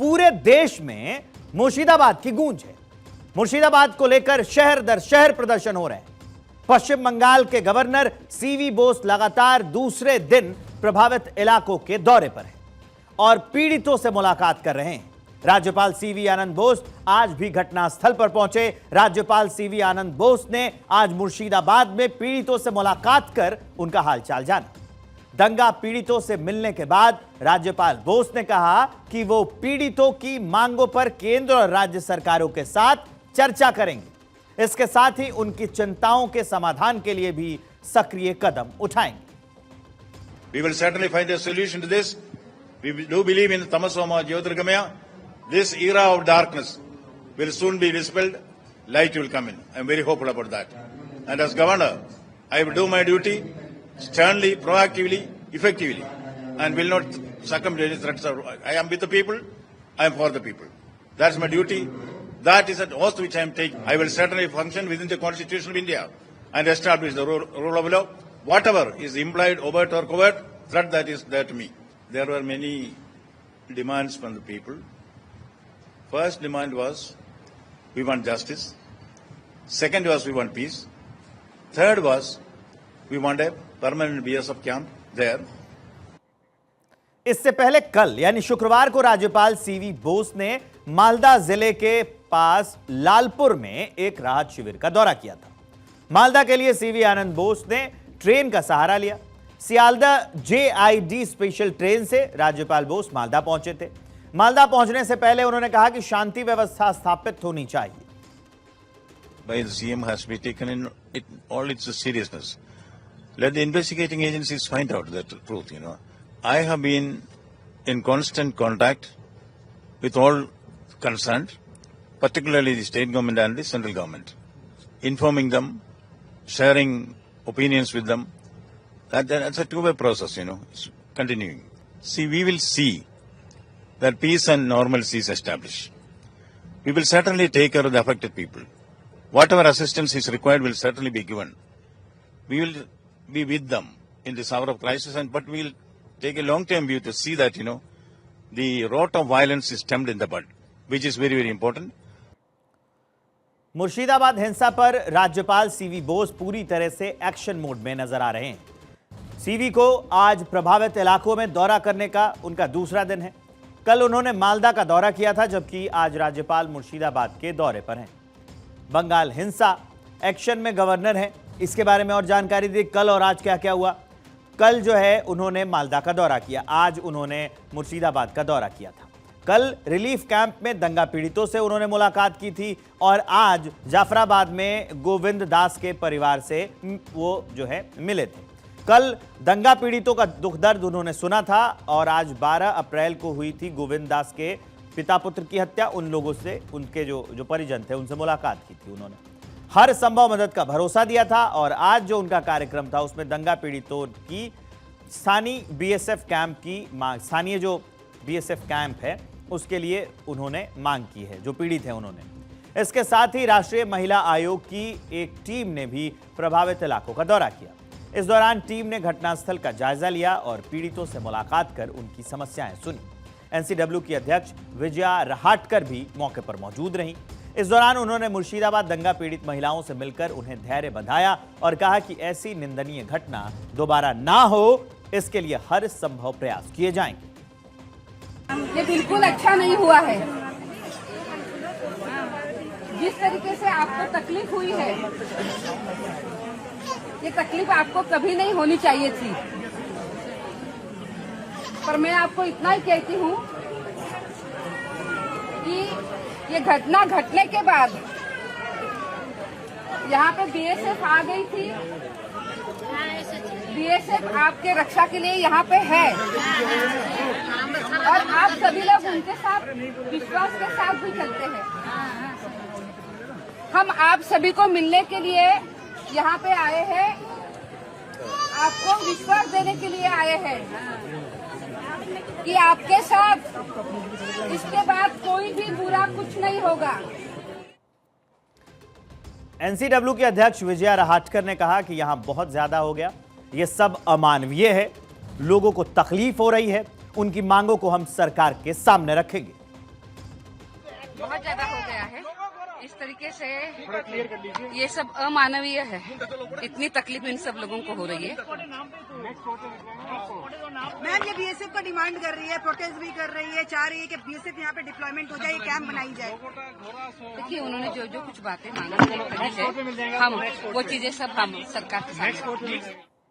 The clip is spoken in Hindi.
पूरे देश में मुर्शिदाबाद की गूंज है। मुर्शिदाबाद को लेकर शहर दर शहर प्रदर्शन हो रहे हैं। पश्चिम बंगाल के गवर्नर सीवी बोस लगातार दूसरे दिन प्रभावित इलाकों के दौरे पर हैं और पीड़ितों से मुलाकात कर रहे हैं। राज्यपाल सीवी आनंद बोस आज भी घटनास्थल पर पहुंचे। राज्यपाल सीवी आनंद बोस ने आज मुर्शिदाबाद में पीड़ितों से मुलाकात कर उनका हालचाल जाना। दंगा पीड़ितों से मिलने के बाद राज्यपाल बोस ने कहा कि वो पीड़ितों की मांगों पर केंद्र और राज्य सरकारों के साथ चर्चा करेंगे। इसके साथ ही उनकी चिंताओं के समाधान के लिए भी सक्रिय कदम उठाएंगे। We will certainly find a solution to this. We do believe in Tamasoma Jyotirgamaya. This era of darkness will soon be dispelled. Light will come in. I am very hopeful about that. And as governor, I will do my duty sternly, proactively, effectively, and will not succumb to any threats. I am with the people. I am for the people. That's my duty. That is an oath which I am taking. I will certainly function within the Constitution of India and establish the rule of law. Whatever is implied, overt or covert threat that is there to me. There were many demands from the people. First demand was we want justice. Second was we want peace. Third was we want a permanent BSF camp there. इससे पहले कल यानी शुक्रवार को राज्यपाल सीवी बोस ने मालदा जिले के पास लालपुर में एक राहत शिविर का दौरा किया था। मालदा के लिए सीवी आनंद बोस ने ट्रेन का सहारा लिया। सियालदा JID स्पेशल ट्रेन से राज्यपाल बोस मालदा पहुंचे थे। मालदा पहुंचने से पहले उन्होंने कहा कि शांति व्यवस्था स्थापित होनी चाहिए। By the CM has been taken in all its seriousness. Let the investigating agencies find out the truth, I have been in constant contact with all concerned, particularly the state government and the central government, informing them, sharing opinions with them. That's a two-way process, it's continuing. See, we will see that peace and normalcy is established. We will certainly take care of the affected people. Whatever assistance is required will certainly be given. We will be with them in this hour of crisis, but we will take a long-term view to see that, the rot of violence is stemmed in the bud, which is very, very important. Murshidabad हिंसा पर राज्यपाल सीवी बोस पूरी तरह से एक्शन मोड में नजर आ रहे हैं। सीवी को आज प्रभावित इलाकों में दौरा करने का उनका दूसरा दिन है। कल उन्होंने मालदा का दौरा किया था, जबकि आज राज्यपाल मुर्शिदाबाद के दौरे पर हैं। बंगाल हिंसा एक्शन में गवर्नर हैं, इसके बारे में और जानकारी दी। कल और आज क्या क्या हुआ। कल जो है उन्होंने मालदा का दौरा किया, आज उन्होंने मुर्शिदाबाद का दौरा किया था। कल रिलीफ कैंप में दंगा पीड़ितों से उन्होंने मुलाकात की थी और आज जाफराबाद में गोविंद दास के परिवार से वो जो है मिले थे। कल दंगा पीड़ितों का दुख दर्द उन्होंने सुना था और आज 12 अप्रैल को हुई थी गोविंद दास के पिता पुत्र की हत्या। उन लोगों से, उनके जो परिजन थे, उनसे मुलाकात की थी। उन्होंने हर संभव मदद का भरोसा दिया था और आज जो उनका कार्यक्रम था उसमें दंगा पीड़ितों की स्थानीय BSF कैंप की मांग, स्थानीय जो BSF कैंप है उसके लिए उन्होंने मांग की है, जो पीड़ित है उन्होंने। इसके साथ ही राष्ट्रीय महिला आयोग की एक टीम ने भी प्रभावित इलाकों का दौरा किया। इस दौरान टीम ने घटनास्थल का जायजा लिया और पीड़ितों से मुलाकात कर उनकी समस्याएं सुनी। NCW की अध्यक्ष विजया रहाटकर भी मौके पर मौजूद रहीं। इस दौरान उन्होंने मुर्शिदाबाद दंगा पीड़ित महिलाओं से मिलकर उन्हें धैर्य बंधाया और कहा कि ऐसी निंदनीय घटना दोबारा ना हो, इसके लिए हर संभव प्रयास किए जाएंगे। ये बिल्कुल अच्छा नहीं हुआ है। जिस तरीके से आपको तकलीफ हुई है, ये तकलीफ आपको कभी नहीं होनी चाहिए थी। पर मैं आपको इतना ही कहती हूँ कि ये घटना घटने के बाद यहाँ पे BSF आ गई थी। BSF आपके रक्षा के लिए यहाँ पे है और आप सभी लोग उनके साथ विश्वास के साथ भी चलते हैं। हम आप सभी को मिलने के लिए यहाँ पे आए हैं, आपको विश्वास देने के लिए आए हैं कि आपके साथ इसके बाद कोई भी बुरा कुछ नहीं होगा। NCW के अध्यक्ष विजया रहाटकर ने कहा कि यहां बहुत ज्यादा हो गया, ये सब अमानवीय है, लोगों को तकलीफ हो रही है, उनकी मांगों को हम सरकार के सामने रखेंगे। बहुत ज्यादा हो गया है। इस तरीके से ये सब अमानवीय है। इतनी तकलीफ इन सब लोगों को हो रही है। मैम ये बीएसएफ का डिमांड कर रही है, प्रोटेस्ट भी कर रही है, चाह रही है कि बीएसएफ यहाँ पे डिप्लॉयमेंट हो जाए, कैंप बनाई जाए। देखिए उन्होंने जो जो कुछ बातें मांगी है हम वो चीजें सब हम सरकार के सामने